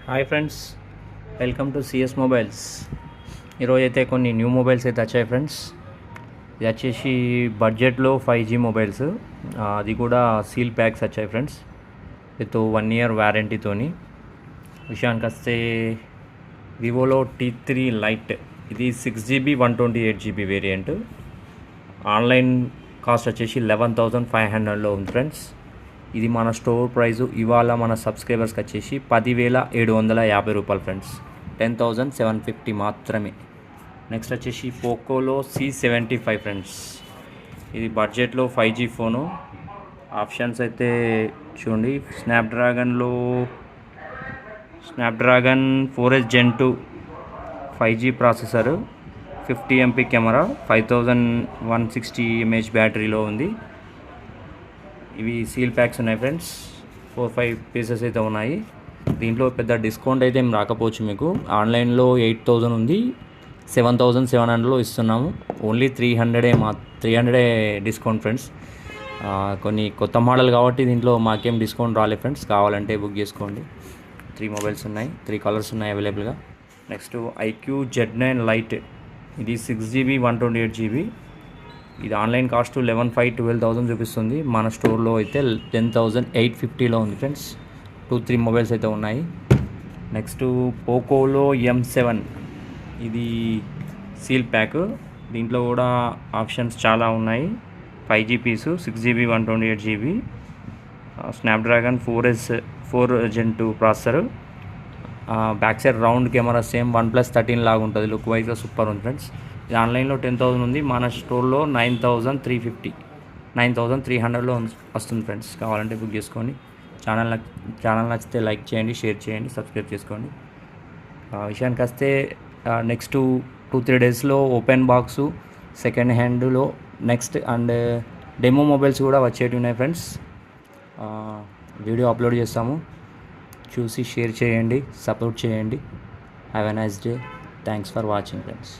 Hi friends, welcome to CS mobiles. ఈరోజు అయితే కొన్ని న్యూ మొబైల్స్ అయితే వచ్చాయి ఫ్రెండ్స్. ఇది వచ్చేసి బడ్జెట్లో 5G మొబైల్స్, అది కూడా సీల్ ప్యాక్స్ వచ్చాయి ఫ్రెండ్స్, విత్ 1 year వ్యారంటీతోని. విషయానికి వస్తే వివోలో T3 లైట్, ఇది 6GB 128GB variant. Online cost వచ్చేసి 11,500లో ఉంది ఫ్రెండ్స్. ఇది మన స్టోర్ ప్రైజు ఇవాళ మన సబ్స్క్రైబర్స్కి వచ్చేసి 10,750 రూపాయలు ఫ్రెండ్స్, 10,750 మాత్రమే. నెక్స్ట్ వచ్చేసి పోకోలో C75 ఫ్రెండ్స్. ఇది బడ్జెట్లో 5G ఫోను. ఆప్షన్స్ అయితే చూడండి, Snapdragon 4S Gen 2 5G processor, 50MP camera, 5160 mAh బ్యాటరీలో ఉంది. ఇవి సీల్ ప్యాక్స్ ఉన్నాయి ఫ్రెండ్స్, 4-5 పీసెస్ అయితే ఉన్నాయి. దీంట్లో పెద్ద డిస్కౌంట్ అయితే ఏం రాకపోవచ్చు మీకు. ఆన్లైన్లో 8,000 ఉంది, 7,700లో ఇస్తున్నాము. Only 300 discount friends. కొన్ని కొత్త మోడల్ కాబట్టి దీంట్లో మాకేం డిస్కౌంట్ రాలేదు ఫ్రెండ్స్. కావాలంటే బుక్ చేసుకోండి. 3 మొబైల్స్ ఉన్నాయి, 3 కలర్స్ ఉన్నాయి అవైలబుల్గా. నెక్స్ట్ IQ Z9 లైట్, ఇది 6GB 128GB. ఇది ఆన్లైన్ కాస్ట్ 11,500-12,000 చూపిస్తుంది. మన స్టోర్లో అయితే 10,850లో ఉంది ఫ్రెండ్స్. 2-3 మొబైల్స్ అయితే ఉన్నాయి. నెక్స్ట్ పోకోలో M7, ఇది సీల్ ప్యాక్. దీంట్లో కూడా ఆప్షన్స్ చాలా ఉన్నాయి. 5G పీసు, 6GB 128GB, Snapdragon 4 Gen 2 processor, back side round camera, same OnePlus 13 లాగా ఉంటుంది. లుక్ వైజ్గా సూపర్ ఉంది ఫ్రెండ్స్. ఇది ఆన్లైన్లో 10,000 ఉంది, మన స్టోర్లో 9,300లో వస్తుంది ఫ్రెండ్స్. కావాలంటే బుక్ చేసుకోండి. ఛానల్ నచ్చితే లైక్ చేయండి, షేర్ చేయండి, సబ్స్క్రైబ్ చేసుకోండి. విషయానికి వస్తే నెక్స్ట్ 2-3 డేస్లో ఓపెన్ బాక్సు, సెకండ్ హ్యాండ్లో నెక్స్ట్ అండ్ డెమో మొబైల్స్ కూడా వచ్చేటివి ఉన్నాయి ఫ్రెండ్స్. వీడియో అప్లోడ్ చేస్తాము, చూసి షేర్ చేయండి, సపోర్ట్ చేయండి. Have a nice day. Thanks for watching friends.